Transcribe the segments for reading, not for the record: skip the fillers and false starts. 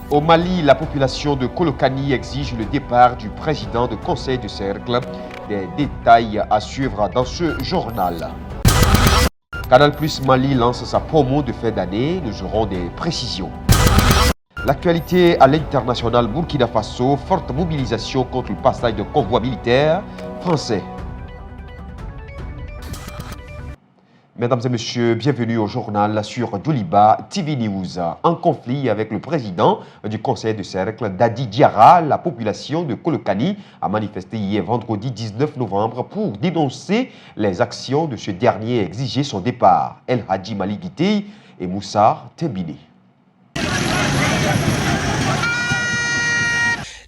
Au Mali, la population de Kolokani exige le départ du président du conseil de cercle. Des détails à suivre dans ce journal. Canal Plus Mali lance sa promo de fin d'année. Nous aurons des précisions. L'actualité à l'international Burkina Faso, forte mobilisation contre le passage de convois militaires français. Mesdames et messieurs, bienvenue au journal sur Doliba TV News. En conflit avec le président du conseil de cercle, Dadi Diarra, la population de Kolokani a manifesté hier vendredi 19 novembre pour dénoncer les actions de ce dernier et exiger son départ. El Hadji Maligité et Moussa Tebine.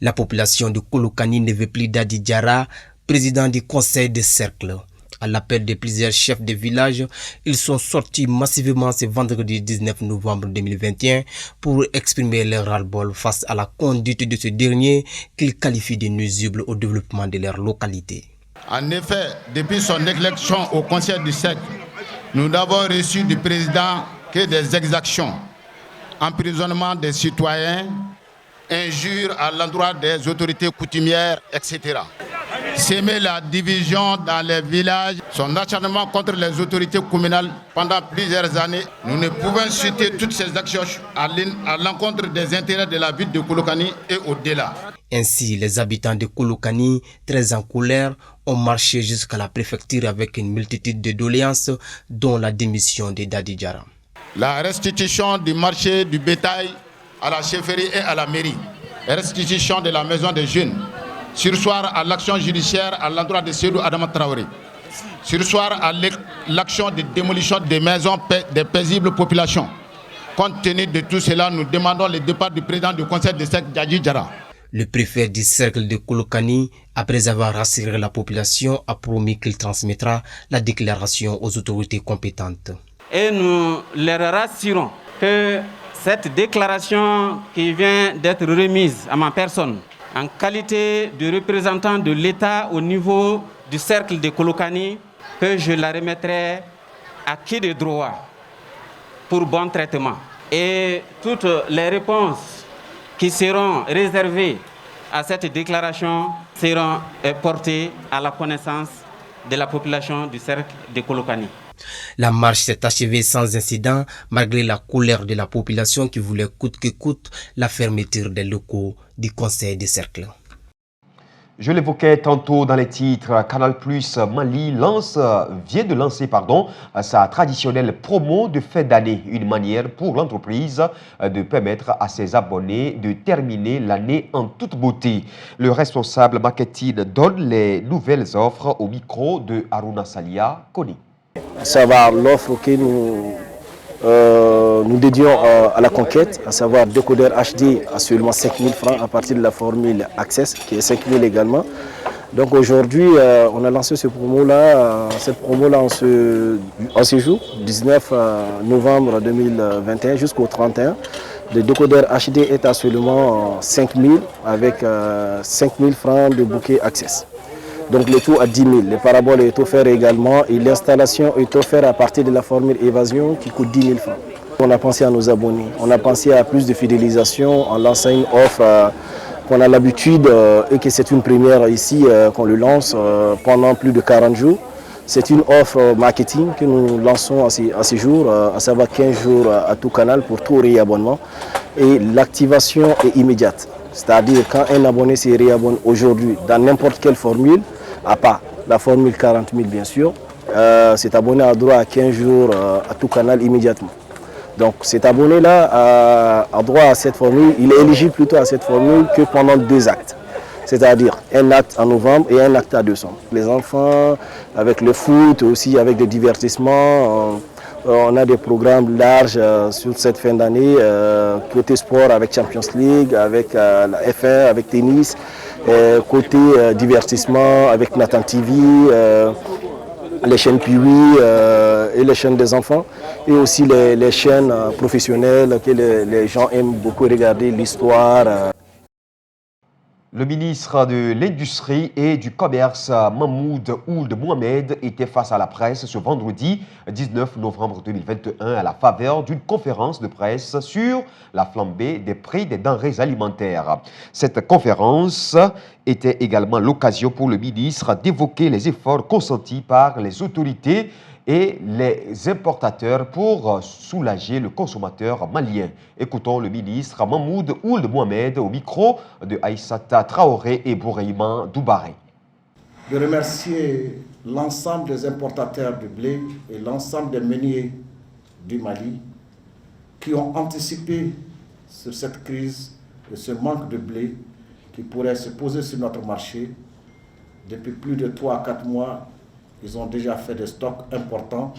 La population de Kolokani ne veut plus Dadi Diarra, président du conseil de cercle. À l'appel de plusieurs chefs de village, ils sont sortis massivement ce vendredi 19 novembre 2021 pour exprimer leur ras-le-bol face à la conduite de ce dernier qu'ils qualifient de nuisible au développement de leur localité. En effet, depuis son élection au conseil du cercle, nous n'avons reçu du président que des exactions, emprisonnement des citoyens, injures à l'endroit des autorités coutumières, etc. S'aimer la division dans les villages, son acharnement contre les autorités communales pendant plusieurs années. Nous ne pouvons citer toutes ces actions à l'encontre des intérêts de la ville de Kolokani et au-delà. Ainsi, les habitants de Kolokani, très en colère, ont marché jusqu'à la préfecture avec une multitude de doléances, dont la démission de Dadi Diarra. La restitution du marché du bétail à la chefferie et à la mairie, restitution de la maison des jeunes, sursoir à l'action judiciaire à l'endroit de Seydou Adama Traoré, sursoir à l'action de démolition des maisons des paisibles populations. Compte tenu de tout cela, nous demandons le départ du président du conseil de cercle, Dadi Diarra. Le préfet du cercle de Kolokani, après avoir rassuré la population, a promis qu'il transmettra la déclaration aux autorités compétentes. Et nous leur rassurons que cette déclaration qui vient d'être remise à ma personne, en qualité de représentant de l'État au niveau du cercle de Kolokani, que je la remettrai à qui de droit pour bon traitement. Et toutes les réponses qui seront réservées à cette déclaration seront portées à la connaissance de la population du cercle de Kolokani. La marche s'est achevée sans incident malgré la colère de la population qui voulait coûte que coûte la fermeture des locaux du conseil de cercle. Je l'évoquais tantôt dans les titres, Canal Plus Mali vient de lancer sa traditionnelle promo de fin d'année, une manière pour l'entreprise de permettre à ses abonnés de terminer l'année en toute beauté. Le responsable marketing donne les nouvelles offres au micro de Haruna Salia Koni. Savoir l'offre que nous dédions à la conquête, à savoir décodeur HD à seulement 5 000 francs à partir de la formule Access qui est 5 000 également. Donc aujourd'hui, on a lancé cette promo-là en ce jour, 19 novembre 2021 jusqu'au 31. Le décodeur HD est à seulement 5 000 avec 5 000 francs de bouquet Access. Donc le tout à 10 000. Le parabole est offert également et l'installation est offerte à partir de la formule évasion qui coûte 10 000 francs. On a pensé à nos abonnés, on a pensé à plus de fidélisation en lançant une offre qu'on a l'habitude et que c'est une première ici qu'on le lance pendant plus de 40 jours. C'est une offre marketing que nous lançons à ce jour, à savoir 15 jours à tout canal pour tout réabonnement. Et l'activation est immédiate. C'est-à-dire quand un abonné se réabonne aujourd'hui dans n'importe quelle formule, à part la formule 40 000 bien sûr, cet abonné a droit à 15 jours à tout canal immédiatement. Donc cet abonné-là a droit à cette formule, il est éligible plutôt à cette formule que pendant 2 actes. C'est-à-dire un acte en novembre et un acte à décembre. Les enfants, avec le foot, aussi avec des divertissements, on a des programmes larges sur cette fin d'année, côté sport avec Champions League, avec la F1, avec tennis, côté divertissement avec Nathan TV, les chaînes Piwi et les chaînes des enfants, et aussi les chaînes professionnelles que les gens aiment beaucoup regarder, l'histoire. Le ministre de l'Industrie et du Commerce, Mahmoud Ould Mohamed, était face à la presse ce vendredi 19 novembre 2021 à la faveur d'une conférence de presse sur la flambée des prix des denrées alimentaires. Cette conférence était également l'occasion pour le ministre d'évoquer les efforts consentis par les autorités et les importateurs pour soulager le consommateur malien. Écoutons le ministre Mahmoud Ould Mohamed au micro de Aïssata Traoré et Bouraïman Doubaré. De remercier l'ensemble des importateurs de blé et l'ensemble des meuniers du Mali qui ont anticipé sur cette crise et ce manque de blé qui pourrait se poser sur notre marché. Depuis plus de 3 à 4 mois, ils ont déjà fait des stocks importants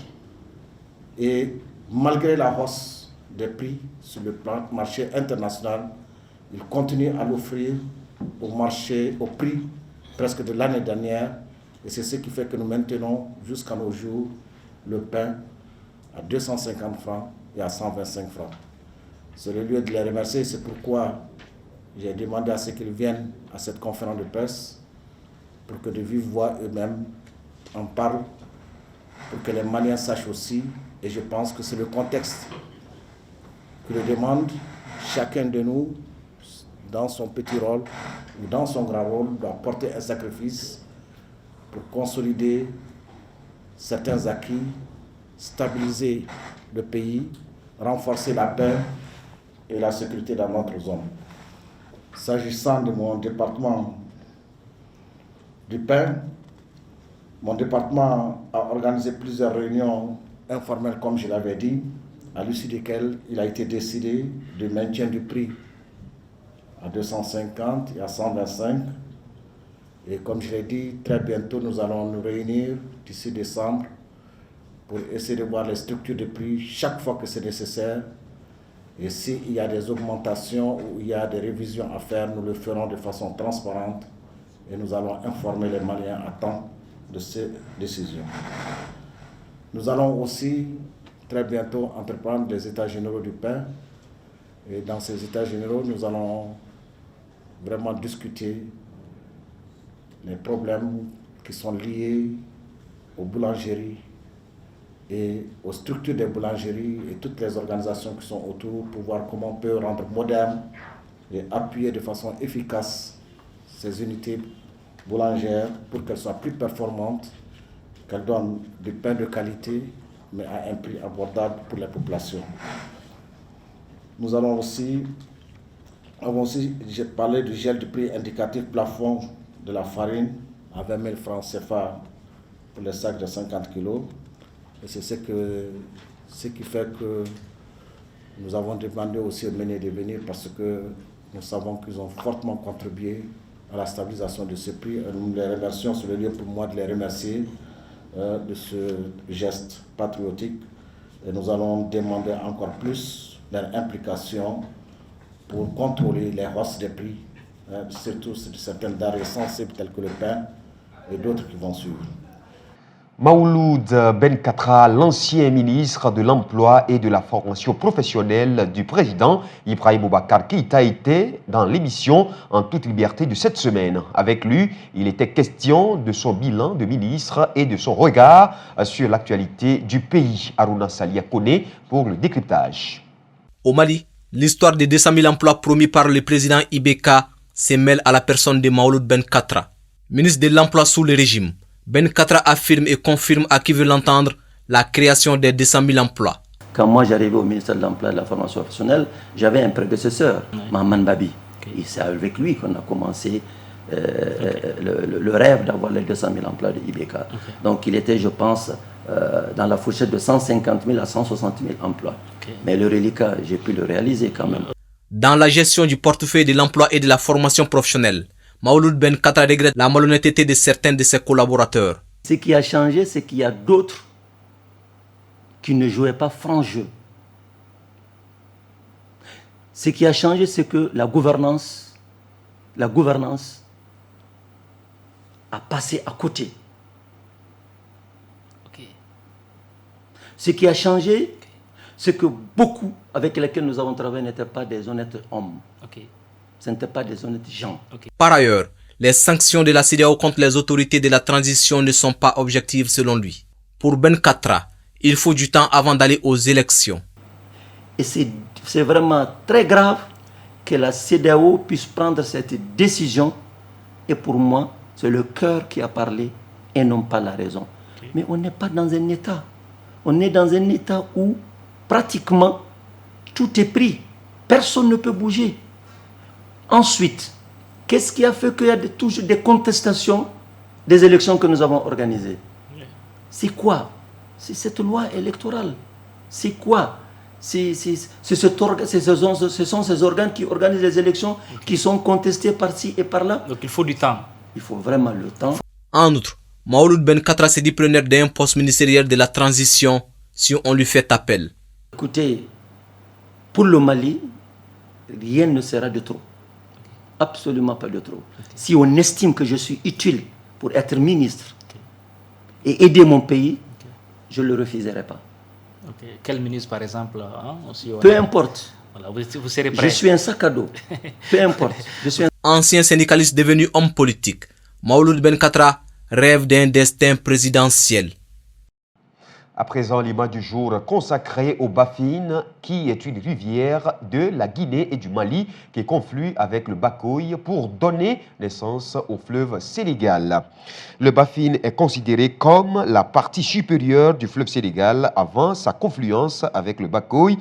et malgré la hausse des prix sur le marché international, ils continuent à l'offrir au marché, au prix presque de l'année dernière. Et c'est ce qui fait que nous maintenons jusqu'à nos jours le pain à 250 francs et à 125 francs. C'est le lieu de les remercier, c'est pourquoi j'ai demandé à ce qu'ils viennent à cette conférence de presse pour que de vive voix eux-mêmes en parlent, pour que les Maliens sachent aussi, et je pense que c'est le contexte qui le demande. Chacun de nous, dans son petit rôle ou dans son grand rôle, doit porter un sacrifice pour consolider certains acquis, stabiliser le pays, renforcer la paix et la sécurité dans notre zone. S'agissant de mon département du pain, mon département a organisé plusieurs réunions informelles, comme je l'avais dit, à l'issue desquelles il a été décidé du maintien du prix à 250 et à 125. Et comme je l'ai dit, très bientôt, nous allons nous réunir d'ici décembre pour essayer de voir les structures de prix chaque fois que c'est nécessaire. Et s'il y a des augmentations ou il y a des révisions à faire, nous le ferons de façon transparente et nous allons informer les Maliens à temps de ces décisions. Nous allons aussi très bientôt entreprendre les états généraux du pain. Et dans ces états généraux, nous allons vraiment discuter les problèmes qui sont liés aux boulangeries et aux structures des boulangeries et toutes les organisations qui sont autour pour voir comment on peut rendre moderne et appuyer de façon efficace ces unités boulangères pour qu'elles soient plus performantes, qu'elles donnent du pain de qualité mais à un prix abordable pour la population. Nous avons aussi, j'ai parlé du gel du prix indicatif plafond de la farine à 20 000 francs CFA pour les sacs de 50 kg. Et c'est ce qui fait que nous avons demandé aussi aux meuniers de venir parce que nous savons qu'ils ont fortement contribué à la stabilisation de ce prix. Et nous les remercions, c'est le lieu pour moi de les remercier de ce geste patriotique. Et nous allons demander encore plus leur implication pour contrôler les hausses des prix, surtout sur certaines denrées sensibles telles que le pain et d'autres qui vont suivre. Mouloud Ben Katra, l'ancien ministre de l'Emploi et de la formation professionnelle du président Ibrahim Boubacar Keïta était dans l'émission En toute liberté de cette semaine. Avec lui, il était question de son bilan de ministre et de son regard sur l'actualité du pays. Aruna Salia Kone pour le décryptage. Au Mali, l'histoire des 200 000 emplois promis par le président Ibeka se mêle à la personne de Mouloud Ben Katra, ministre de l'Emploi sous le régime. Ben Katra affirme et confirme à qui veut l'entendre la création des 200 000 emplois. Quand moi j'arrivais au ministère de l'Emploi et de la formation professionnelle, j'avais un prédécesseur, Mahaman Babi. Et c'est avec lui qu'on a commencé le rêve d'avoir les 200 000 emplois de Ibeka. Donc il était, je pense, dans la fourchette de 150 000 à 160 000 emplois. Mais le reliquat, j'ai pu le réaliser quand même. Dans la gestion du portefeuille de l'emploi et de la formation professionnelle, Mouloud Ben Katra regrette la malhonnêteté de certains de ses collaborateurs. Ce qui a changé, c'est qu'il y a d'autres qui ne jouaient pas franc jeu. Ce qui a changé, c'est que la gouvernance a passé à côté. Ce qui a changé, c'est que beaucoup avec lesquels nous avons travaillé n'étaient pas des honnêtes hommes. Ce n'étaient pas des honnêtes gens. Par ailleurs, les sanctions de la CEDEAO contre les autorités de la transition ne sont pas objectives selon lui. Pour Ben Katra, il faut du temps avant d'aller aux élections. Et c'est vraiment très grave que la CEDEAO puisse prendre cette décision. Et pour moi, c'est le cœur qui a parlé et non pas la raison. Mais on n'est pas dans un État. On est dans un État où pratiquement tout est pris. Personne ne peut bouger. Ensuite, qu'est-ce qui a fait qu'il y a toujours des contestations des élections que nous avons organisées? C'est quoi? C'est cette loi électorale. C'est quoi? Ce sont ces organes qui organisent les élections qui sont contestés par-ci et par-là. Donc il faut du temps. Il faut vraiment le temps. En outre, Maouloud Ben Katra s'est dit preneur d'un poste ministériel de la transition si on lui fait appel. Écoutez, pour le Mali, rien ne sera de trop. Absolument pas de trop. Si on estime que je suis utile pour être ministre et aider mon pays, je ne le refuserai pas. Quel ministre, par exemple aussi, peu importe. Voilà, vous serez prêt. Je suis un sac à dos. Peu importe. Ancien syndicaliste devenu homme politique, Maouloud Ben Katra rêve d'un destin présidentiel. À présent, l'image du jour consacrée au Bafine, qui est une rivière de la Guinée et du Mali qui conflue avec le Bakoye pour donner naissance au fleuve Sénégal. Le Bafine est considéré comme la partie supérieure du fleuve Sénégal avant sa confluence avec le Bakoye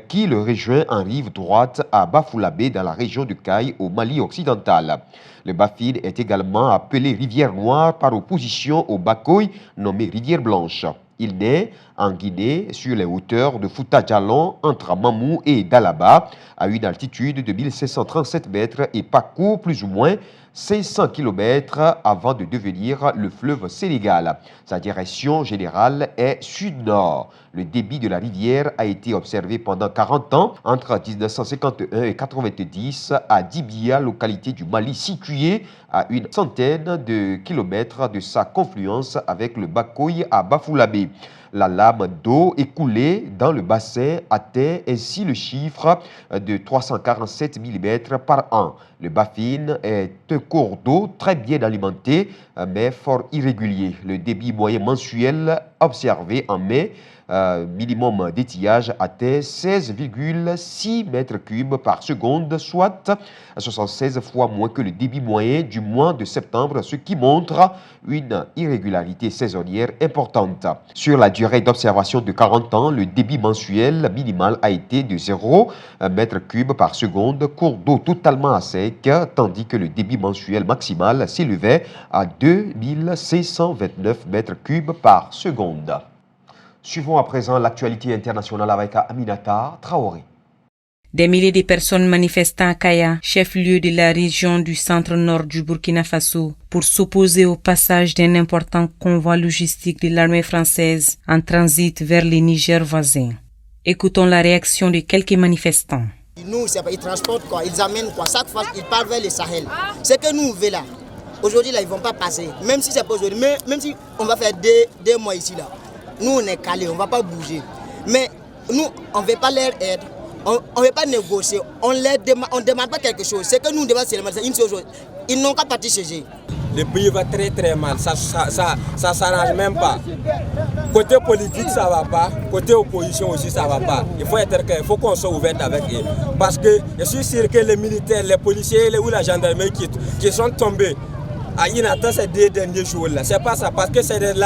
qui le rejoint en rive droite à Bafoulabé dans la région du Caille au Mali occidental. Le Bafine est également appelé rivière noire par opposition au Bakoye nommé rivière blanche. Il naît en Guinée sur les hauteurs de Fouta Djallon entre Mamou et Dalaba à une altitude de 1537 mètres et parcourt plus ou moins 500 km avant de devenir le fleuve Sénégal. Sa direction générale est sud-nord. Le débit de la rivière a été observé pendant 40 ans entre 1951 et 1990 à Dibia, localité du Mali située à une centaine de kilomètres de sa confluence avec le Bakoye à Bafoulabé. La lame d'eau écoulée dans le bassin atteint ainsi le chiffre de 347 mm par an. Le Bafine est un cours d'eau très bien alimenté, mais fort irrégulier. Le débit moyen mensuel observé en mai, minimum d'étiage atteint 16,6 m3 par seconde, soit 76 fois moins que le débit moyen du mois de septembre, ce qui montre une irrégularité saisonnière importante. Sur la durée d'observation de 40 ans, le débit mensuel minimal a été de 0 m3 par seconde, cours d'eau totalement à sec, tandis que le débit mensuel maximal s'élevait à 2529 m3 par seconde. Suivons à présent l'actualité internationale avec Aminata Traoré. Des milliers de personnes manifestent à Kaya, chef-lieu de la région du centre-nord du Burkina Faso, pour s'opposer au passage d'un important convoi logistique de l'armée française en transit vers le Niger voisin. Écoutons la réaction de quelques manifestants. Nous, ils transportent quoi? Ils amènent quoi? Chaque fois, ils partent vers le Sahel. C'est que nous, on veut là. Aujourd'hui, là, ils ne vont pas passer. Même si c'est pas aujourd'hui, même si on va faire deux mois ici, là. Nous, on est calés, on ne va pas bouger. Mais nous, on ne veut pas leur aide, on ne veut pas négocier, on ne demande pas quelque chose. C'est que nous, on demande seulement une seule chose. Ils n'ont qu'à partir chez eux. Le pays va très très mal, ça s'arrange même pas. Côté politique, ça ne va pas. Côté opposition aussi, ça ne va pas. Il faut qu'on soit ouvert avec eux. Parce que je suis sûr que les militaires, les policiers ou la gendarmerie qui sont tombés, il attend ces 2 derniers jours-là. C'est pas ça, parce que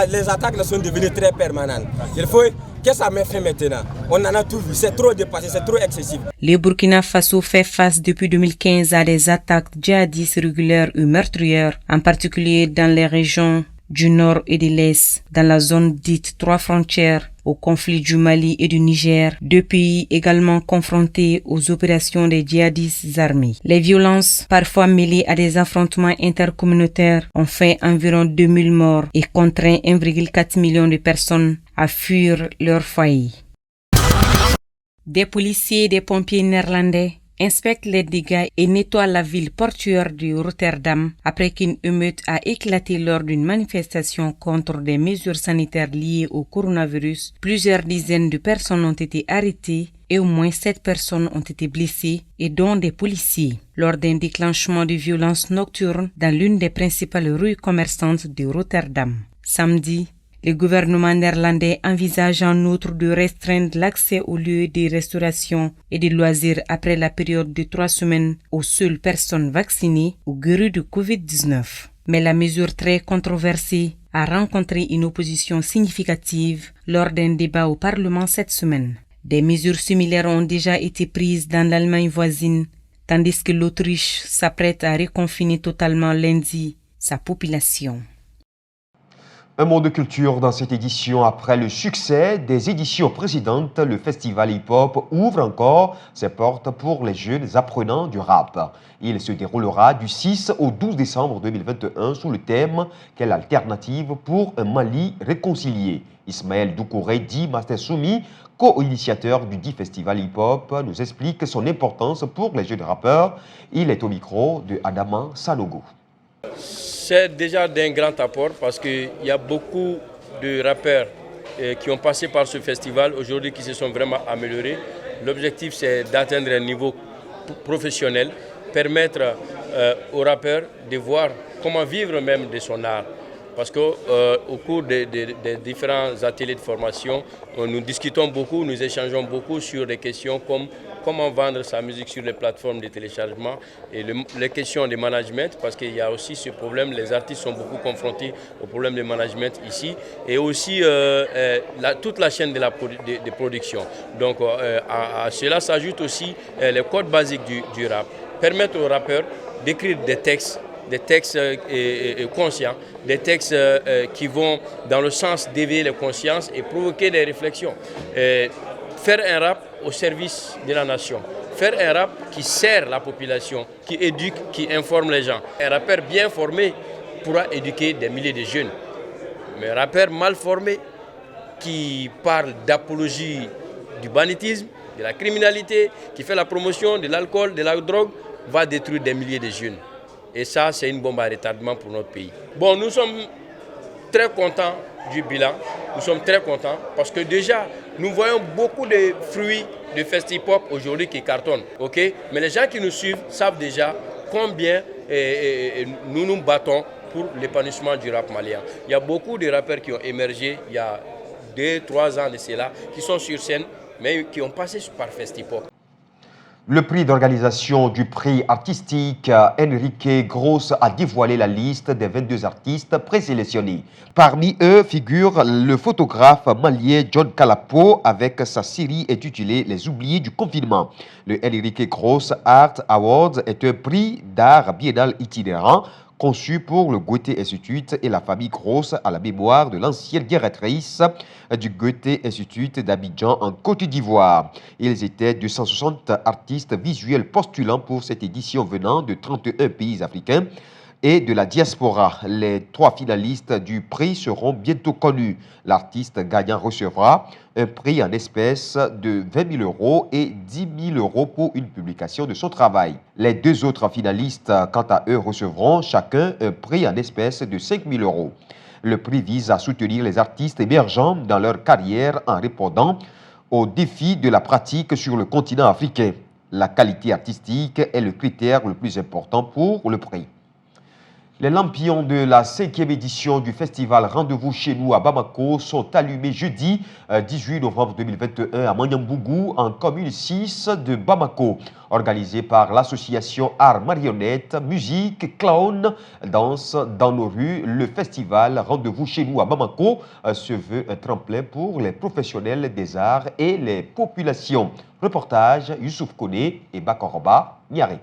les attaques là, sont devenues très permanentes. Il faut que ça me fait maintenant. On en a tout vu, c'est trop dépassé, c'est trop excessif. Le Burkina Faso fait face depuis 2015 à des attaques djihadistes régulières et meurtrières, en particulier dans les régions du nord et de l'est, dans la zone dite 3 frontières, au conflit du Mali et du Niger, 2 pays également confrontés aux opérations des djihadistes armés. Les violences, parfois mêlées à des affrontements intercommunautaires, ont fait environ 2000 morts et contraint 1,4 million de personnes à fuir leur foyer. Des policiers et des pompiers néerlandais inspectent les dégâts et nettoient la ville portuaire de Rotterdam après qu'une émeute a éclaté lors d'une manifestation contre des mesures sanitaires liées au coronavirus. Plusieurs dizaines de personnes ont été arrêtées et au moins 7 personnes ont été blessées et dont des policiers lors d'un déclenchement de violences nocturnes dans l'une des principales rues commerçantes de Rotterdam. Samedi, le gouvernement néerlandais envisage en outre de restreindre l'accès aux lieux de restauration et de loisirs après la période de 3 semaines aux seules personnes vaccinées ou guéries de Covid-19. Mais la mesure très controversée a rencontré une opposition significative lors d'un débat au Parlement cette semaine. Des mesures similaires ont déjà été prises dans l'Allemagne voisine, tandis que l'Autriche s'apprête à reconfiner totalement lundi sa population. Un mot de culture dans cette édition. Après le succès des éditions précédentes, le festival hip-hop ouvre encore ses portes pour les jeunes apprenants du rap. Il se déroulera du 6 au 12 décembre 2021 sous le thème « Quelle alternative pour un Mali réconcilié ?» Ismaël Doucouré dit Master Soumi, co-initiateur du dit festival hip-hop, nous explique son importance pour les jeunes rappeurs. Il est au micro de Adama Sanogo. C'est déjà d'un grand apport parce qu'il y a beaucoup de rappeurs qui ont passé par ce festival aujourd'hui qui se sont vraiment améliorés. L'objectif c'est d'atteindre un niveau professionnel, permettre aux rappeurs de voir comment vivre même de son art. Parce qu'au cours des différents ateliers de formation, nous discutons beaucoup, nous échangeons beaucoup sur des questions comme comment vendre sa musique sur les plateformes de téléchargement et les questions de management, parce qu'il y a aussi ce problème, les artistes sont beaucoup confrontés au problème de management ici, et aussi toute la chaîne de production. Donc à cela s'ajoute aussi les codes basiques du rap, permettre aux rappeurs d'écrire des textes conscients, des textes qui vont dans le sens d'éveiller les consciences et provoquer des réflexions. Faire un rap au service de la nation. Faire un rap qui sert la population, qui éduque, qui informe les gens. Un rappeur bien formé pourra éduquer des milliers de jeunes. Mais un rappeur mal formé qui parle d'apologie du banditisme, de la criminalité, qui fait la promotion de l'alcool, de la drogue, va détruire des milliers de jeunes. Et ça, c'est une bombe à retardement pour notre pays. Bon, nous sommes très contents du bilan. Nous sommes très contents parce que déjà, nous voyons beaucoup de fruits de Festipop aujourd'hui qui cartonnent. Okay? Mais les gens qui nous suivent savent déjà combien nous nous battons pour l'épanouissement du rap malien. Il y a beaucoup de rappeurs qui ont émergé il y a 2-3 ans de cela, qui sont sur scène, mais qui ont passé par Festipop. Le prix d'organisation du prix artistique Enrique Gross a dévoilé la liste des 22 artistes présélectionnés. Parmi eux figure le photographe malien John Calapo avec sa série intitulée Les oubliés du confinement. Le Enrique Gross Art Awards est un prix d'art biennal itinérant conçu pour le Goethe Institute et la famille Gross à la mémoire de l'ancienne directrice du Goethe Institute d'Abidjan en Côte d'Ivoire. Ils étaient 260 artistes visuels postulants pour cette édition venant de 31 pays africains et de la diaspora. Les 3 finalistes du prix seront bientôt connus. L'artiste gagnant recevra un prix en espèces de 20 000 € et 10 000 € pour une publication de son travail. Les 2 autres finalistes, quant à eux, recevront chacun un prix en espèces de 5 000 €. Le prix vise à soutenir les artistes émergents dans leur carrière en répondant aux défis de la pratique sur le continent africain. La qualité artistique est le critère le plus important pour le prix. Les lampions de la 5e édition du festival Rendez-vous chez nous à Bamako sont allumés jeudi 18 novembre 2021 à Manyambougou, en commune 6 de Bamako. Organisé par l'association Art Marionnette, Musique, Clown, Danse dans nos rues, le festival Rendez-vous chez nous à Bamako se veut un tremplin pour les professionnels des arts et les populations. Reportage Youssouf Kone et Bakoroba Niaré.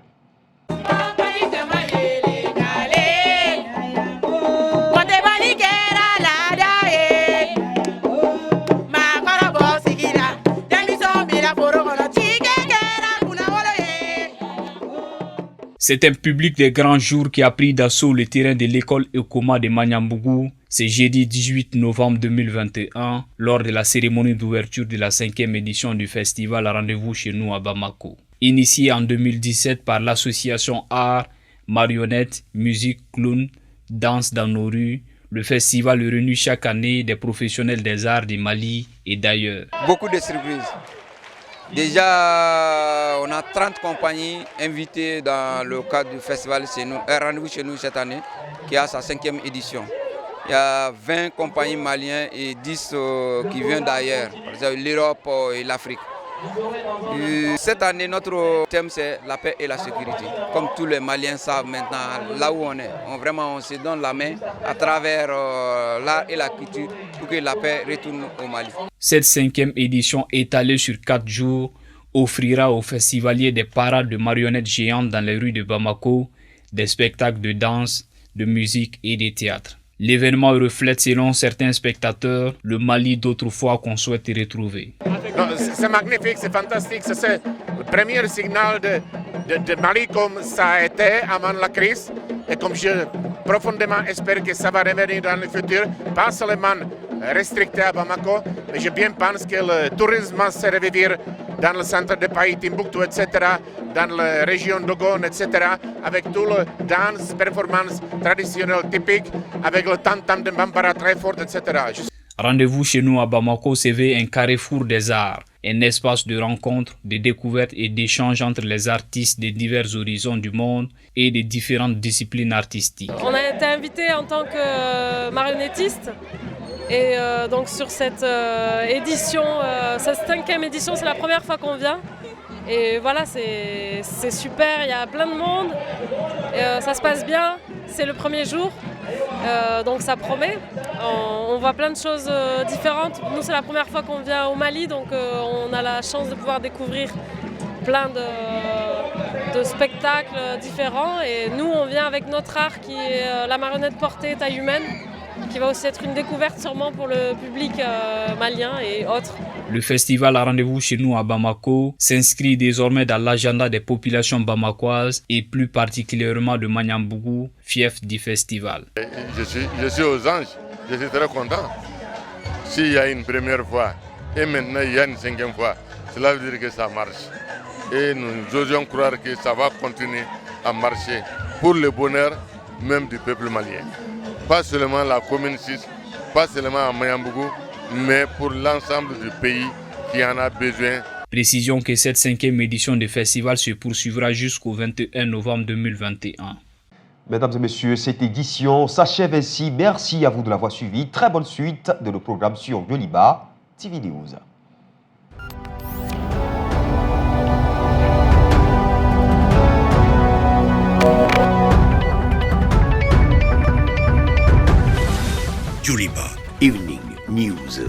C'est un public des grands jours qui a pris d'assaut le terrain de l'école Ekoma de Manyambougou. C'est jeudi 18 novembre 2021 lors de la cérémonie d'ouverture de la 5e édition du festival Rendez-vous chez nous à Bamako. Initié en 2017 par l'association Art, Marionnette, Musique, Clown, Danse dans nos rues, le festival réunit chaque année des professionnels des arts du Mali et d'ailleurs. Beaucoup de surprises. Déjà, on a 30 compagnies invitées dans le cadre du festival Rendez-vous chez nous cette année, qui a sa 5e édition. Il y a 20 compagnies maliennes et 10 qui viennent d'ailleurs, par exemple l'Europe et l'Afrique. Cette année, notre thème c'est la paix et la sécurité. Comme tous les Maliens savent maintenant, là où on est, on se donne la main à travers l'art et la culture pour que la paix retourne au Mali. Cette 5e édition étalée sur 4 jours offrira aux festivaliers des parades de marionnettes géantes dans les rues de Bamako, des spectacles de danse, de musique et de théâtre. L'événement reflète, selon certains spectateurs, le Mali d'autrefois qu'on souhaite y retrouver. C'est magnifique, c'est fantastique. C'est le premier signal de Mali comme ça a été avant la crise. Et comme je profondément espère que ça va revenir dans le futur, pas seulement restricté à Bamako, mais je bien pense que le tourisme va se revivre dans le centre du pays, Timbuktu, etc., dans la région d'Ogon, etc., avec tout le danse, performance traditionnelle typique, avec le tam-tam de Bambara très fort, etc. Rendez-vous chez nous à Bamako se veut un carrefour des arts, un espace de rencontre, de découverte et d'échange entre les artistes de divers horizons du monde et de différentes disciplines artistiques. On a été invité en tant que marionnettiste. Et donc sur cette édition, cette 5e édition, c'est la première fois qu'on vient. Et voilà, c'est super, il y a plein de monde, ça se passe bien, c'est le premier jour, donc ça promet. On voit plein de choses différentes. Nous, c'est la première fois qu'on vient au Mali, donc on a la chance de pouvoir découvrir plein de spectacles différents. Et nous, on vient avec notre art qui est la marionnette portée taille humaine, qui va aussi être une découverte sûrement pour le public malien et autres. Le festival à Rendez-vous chez nous à Bamako s'inscrit désormais dans l'agenda des populations bamakoises et plus particulièrement de Manyambougou, fief du festival. Je suis aux anges, je suis très content. S'il y a une première fois et maintenant il y a une 5e fois, cela veut dire que ça marche. Et nous osons croire que ça va continuer à marcher pour le bonheur même du peuple malien. Pas seulement la commune 6, pas seulement à Manyambougou, mais pour l'ensemble du pays qui en a besoin. Précision que cette 5e édition du festival se poursuivra jusqu'au 21 novembre 2021. Mesdames et messieurs, cette édition s'achève ainsi. Merci à vous de l'avoir suivi. Très bonne suite de nos programmes sur Yoliba TV News. Yoliba Evening News.